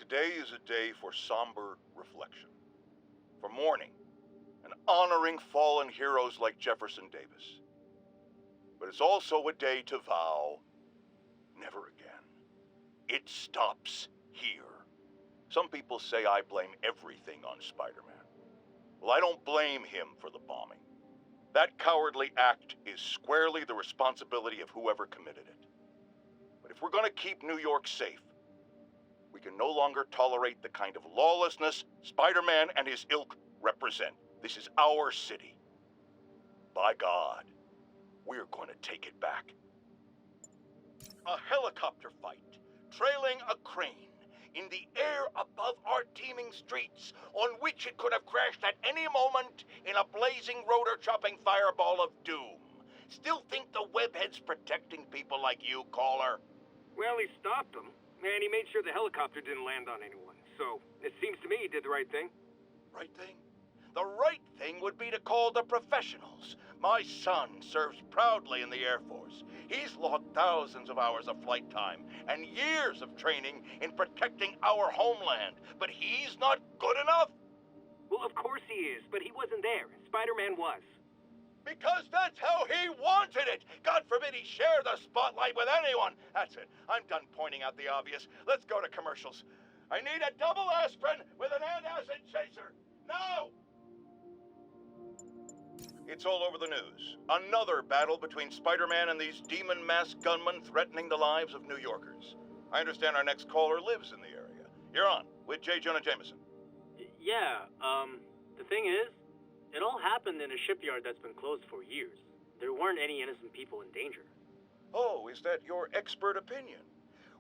Today is a day for somber reflection, for mourning and honoring fallen heroes like Jefferson Davis. But it's also a day to vow never again. It stops here. Some people say I blame everything on Spider-Man. Well, I don't blame him for the bombing. That cowardly act is squarely the responsibility of whoever committed it. But if we're going to keep New York safe, we can no longer tolerate the kind of lawlessness Spider-Man and his ilk represent. This is our city. By God, we're going to take it back. A helicopter fight, trailing a crane, in the air above our teeming streets, on which it could have crashed at any moment in a blazing rotor-chopping fireball of doom. Still think the webhead's protecting people like you, caller? Well, he stopped them, and he made sure the helicopter didn't land on anyone. So, it seems to me he did the right thing. Right thing? The right thing would be to call the professionals. My son serves proudly in the Air Force. He's logged thousands of hours of flight time and years of training in protecting our homeland. But he's not good enough? Well, of course he is, but he wasn't there. Spider-Man was. Because that's how he wanted it! God forbid he share the spotlight with anyone! That's it. I'm done pointing out the obvious. Let's go to commercials. I need a double aspirin with an antacid chaser. Now! It's all over the news. Another battle between Spider-Man and these demon-masked gunmen threatening the lives of New Yorkers. I understand our next caller lives in the area. You're on with J. Jonah Jameson. Yeah, the thing is, it all happened in a shipyard that's been closed for years. There weren't any innocent people in danger. Oh, is that your expert opinion?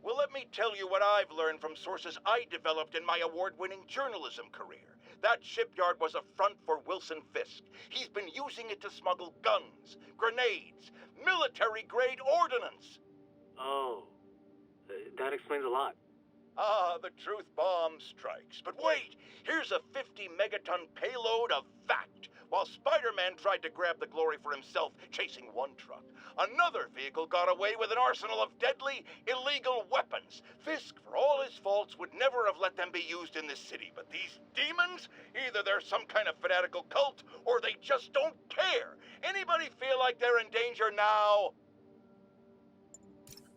Well, let me tell you what I've learned from sources I developed in my award-winning journalism career. That shipyard was a front for Wilson Fisk. He's been using it to smuggle guns, grenades, military-grade ordnance. Oh, that explains a lot. Ah, the truth bomb strikes. But wait, here's a 50-megaton payload of fact. While Spider-Man tried to grab the glory for himself, chasing one truck, another vehicle got away with an arsenal of deadly, illegal weapons. Fisk, for all his faults, would never have let them be used in this city. But these demons, either they're some kind of fanatical cult, or they just don't care. Anybody feel like they're in danger now?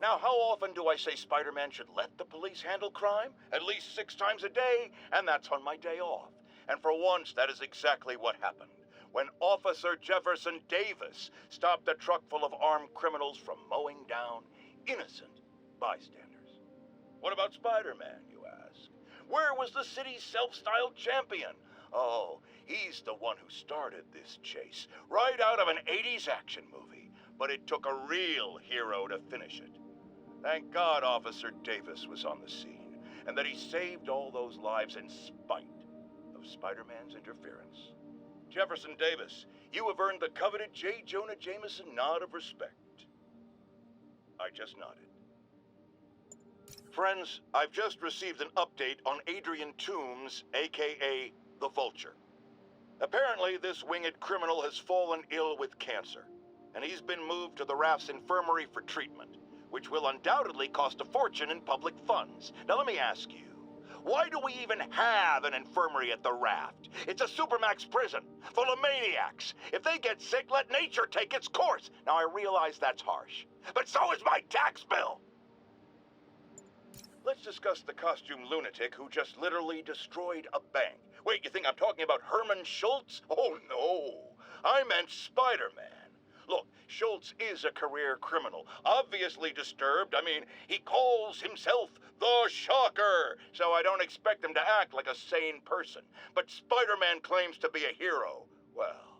Now, how often do I say Spider-Man should let the police handle crime? At least 6 times a day, and that's on my day off. And for once, that is exactly what happened when Officer Jefferson Davis stopped a truck full of armed criminals from mowing down innocent bystanders. What about Spider-Man, you ask? Where was the city's self-styled champion? Oh, he's the one who started this chase, right out of an 80s action movie. But it took a real hero to finish it. Thank God Officer Davis was on the scene, and that he saved all those lives in spite of Spider-Man's interference. Jefferson Davis, you have earned the coveted J. Jonah Jameson nod of respect. I just nodded. Friends, I've just received an update on Adrian Toombs, a.k.a. the Vulture. Apparently, this winged criminal has fallen ill with cancer, and he's been moved to the Raft's infirmary for treatment, which will undoubtedly cost a fortune in public funds. Now let me ask you, why do we even have an infirmary at the Raft? It's a supermax prison, full of maniacs. If they get sick, let nature take its course. Now I realize that's harsh, but so is my tax bill. Let's discuss the costume lunatic who just literally destroyed a bank. Wait, you think I'm talking about Herman Schultz? Oh no, I meant Spider-Man. Look, Schultz is a career criminal, obviously disturbed. I mean, he calls himself the Shocker, so I don't expect him to act like a sane person. But Spider-Man claims to be a hero. Well,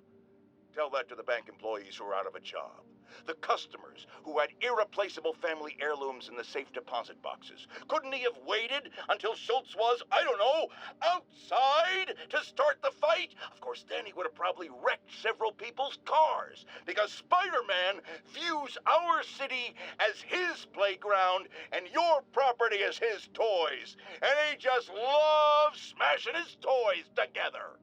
tell that to the bank employees who are out of a job. The customers who had irreplaceable family heirlooms in the safe deposit boxes. Couldn't he have waited until Schultz was, I don't know, outside to start the fight? Of course, then he would have probably wrecked several people's cars, because Spider-Man views our city as his playground and your property as his toys. And he just loves smashing his toys together.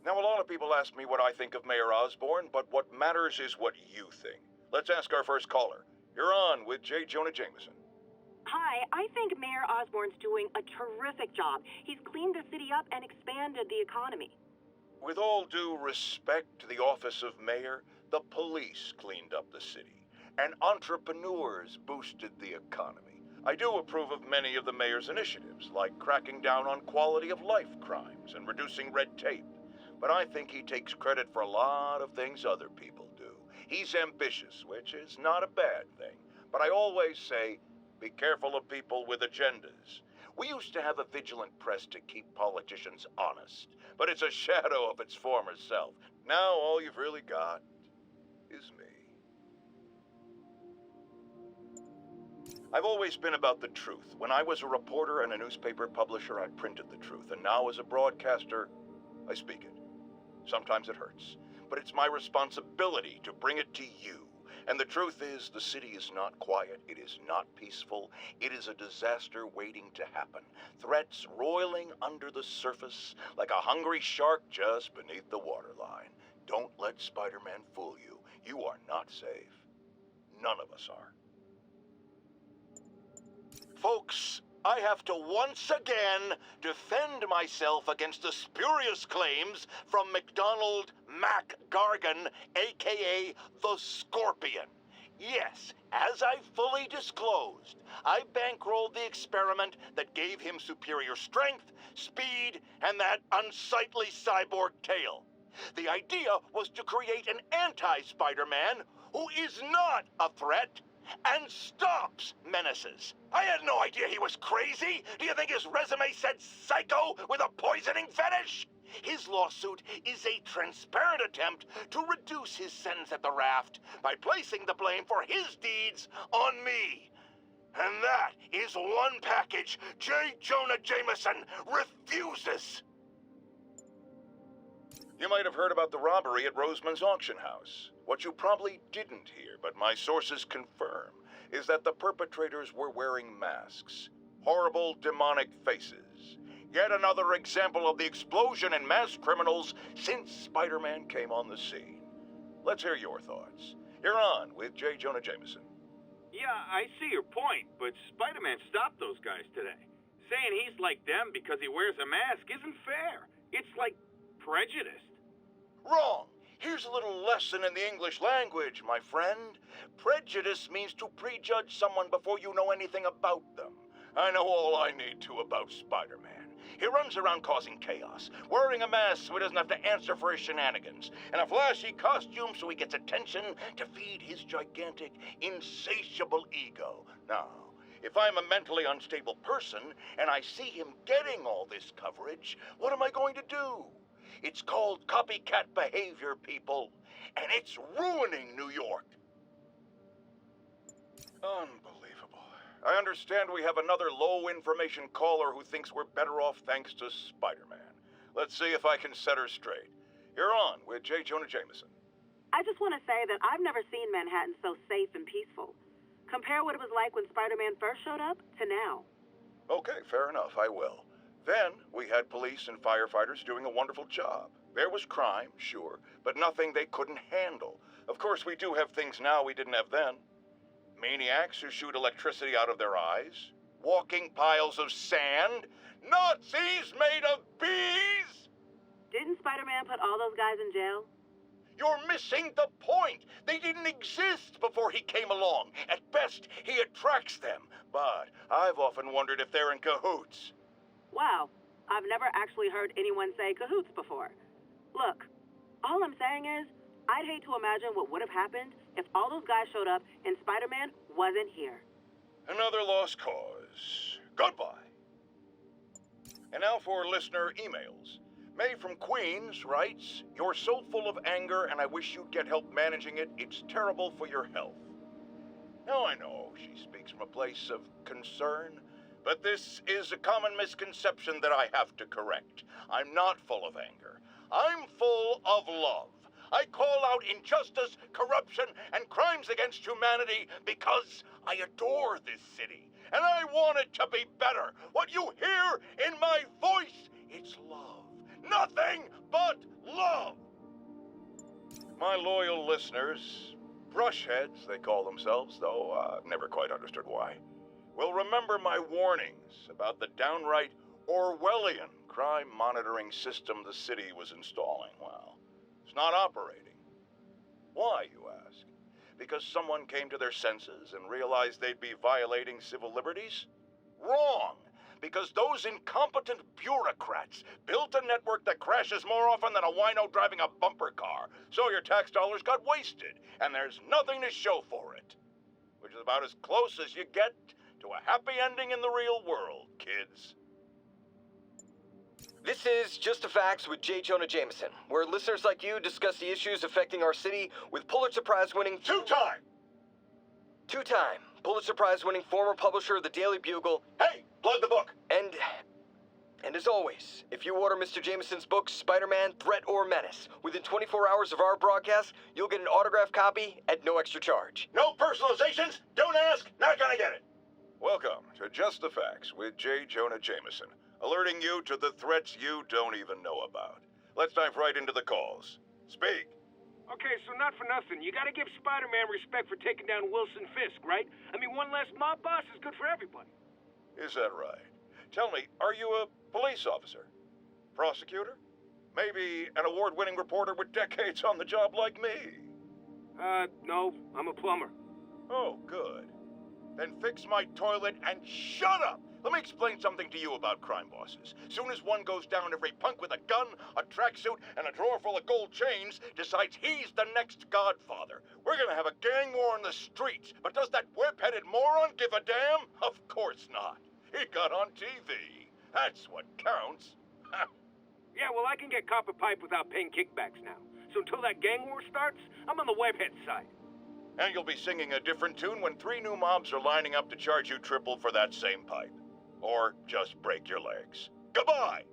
Now, a lot of people ask me what I think of Mayor Osborn, but what matters is what you think. Let's ask our first caller. You're on with J. Jonah Jameson. Hi, I think Mayor Osborne's doing a terrific job. He's cleaned the city up and expanded the economy. With all due respect to the office of mayor, the police cleaned up the city, and entrepreneurs boosted the economy. I do approve of many of the mayor's initiatives, like cracking down on quality of life crimes and reducing red tape. But I think he takes credit for a lot of things other people do. He's ambitious, which is not a bad thing. But I always say, be careful of people with agendas. We used to have a vigilant press to keep politicians honest, but it's a shadow of its former self. Now all you've really got is me. I've always been about the truth. When I was a reporter and a newspaper publisher, I printed the truth. And now as a broadcaster, I speak it. Sometimes it hurts, but it's my responsibility to bring it to you. And the truth is, the city is not quiet. It is not peaceful. It is a disaster waiting to happen. Threats roiling under the surface like a hungry shark just beneath the waterline. Don't let Spider-Man fool you. You are not safe. None of us are. Folks, I have to once again defend myself against the spurious claims from McDonald Mac Gargan, a.k.a. the Scorpion. Yes, as I fully disclosed, I bankrolled the experiment that gave him superior strength, speed, and that unsightly cyborg tail. The idea was to create an anti-Spider-Man who is not a threat and stops menaces. I had no idea he was crazy. Do you think his resume said psycho with a poisoning fetish? His lawsuit is a transparent attempt to reduce his sentence at the raft by placing the blame for his deeds on me. And that is one package J. Jonah Jameson refuses. You might have heard about the robbery at Roseman's auction house. What you probably didn't hear, but my sources confirm, is that the perpetrators were wearing masks. Horrible, demonic faces. Yet another example of the explosion in mass criminals since Spider-Man came on the scene. Let's hear your thoughts. You're on with J. Jonah Jameson. Yeah, I see your point, but Spider-Man stopped those guys today. Saying he's like them because he wears a mask isn't fair. It's like prejudiced. Wrong. Here's a little lesson in the English language, my friend. Prejudice means to prejudge someone before you know anything about them. I know all I need to about Spider-Man. He runs around causing chaos, wearing a mask so he doesn't have to answer for his shenanigans, and a flashy costume so he gets attention to feed his gigantic, insatiable ego. Now, if I'm a mentally unstable person and I see him getting all this coverage, what am I going to do? It's called copycat behavior, people, and it's ruining New York. Unbelievable. I understand we have another low-information caller who thinks we're better off thanks to Spider-Man. Let's see if I can set her straight. You're on with J. Jonah Jameson. I just want to say that I've never seen Manhattan so safe and peaceful. Compare what it was like when Spider-Man first showed up to now. Okay, fair enough, I will. Then, we had police and firefighters doing a wonderful job. There was crime, sure, but nothing they couldn't handle. Of course, we do have things now we didn't have then. Maniacs who shoot electricity out of their eyes, walking piles of sand, Nazis made of bees! Didn't Spider-Man put all those guys in jail? You're missing the point. They didn't exist before he came along. At best, he attracts them. But I've often wondered if they're in cahoots. Wow, I've never actually heard anyone say cahoots before. Look, all I'm saying is, I'd hate to imagine what would have happened if all those guys showed up and Spider-Man wasn't here. Another lost cause. Goodbye. And now for listener emails. May from Queens writes, "You're so full of anger and I wish you'd get help managing it. It's terrible for your health." Now I know she speaks from a place of concern, but this is a common misconception that I have to correct. I'm not full of anger. I'm full of love. I call out injustice, corruption, and crimes against humanity because I adore this city, and I want it to be better. What you hear in my voice, it's love. Nothing but love. My loyal listeners, brushheads they call themselves, though I've never quite understood why. will remember my warnings about the downright Orwellian crime monitoring system the city was installing. Well, it's not operating. Why, you ask? Because someone came to their senses and realized they'd be violating civil liberties? Wrong! Because those incompetent bureaucrats built a network that crashes more often than a wino driving a bumper car. So your tax dollars got wasted, and there's nothing to show for it. Which is about as close as you get to a happy ending in the real world, kids. This is Just the Facts with J. Jonah Jameson, where listeners like you discuss the issues affecting our city with Pulitzer Prize-winning... Two-time Pulitzer Prize-winning former publisher of the Daily Bugle... Hey, plug the book! And as always, if you order Mr. Jameson's book, Spider-Man, Threat or Menace, within 24 hours of our broadcast, you'll get an autographed copy at no extra charge. No personalizations, don't ask, not gonna get it. Welcome to Just the Facts with J. Jonah Jameson, alerting you to the threats you don't even know about. Let's dive right into the calls. Speak. Okay, so not for nothing. You gotta give Spider-Man respect for taking down Wilson Fisk, right? I mean, one less mob boss is good for everybody. Is that right? Tell me, are you a police officer? Prosecutor? Maybe an award-winning reporter with decades on the job like me? No, I'm a plumber. Oh, good. Then fix my toilet and shut up! Let me explain something to you about crime bosses. Soon as one goes down, every punk with a gun, a tracksuit, and a drawer full of gold chains decides he's the next godfather. We're gonna have a gang war in the streets, but does that whip-headed moron give a damn? Of course not. He got on TV. That's what counts. Yeah, well, I can get copper pipe without paying kickbacks now. So until that gang war starts, I'm on the webhead side. And you'll be singing a different tune when 3 new mobs are lining up to charge you triple for that same pipe. Or just break your legs. Goodbye!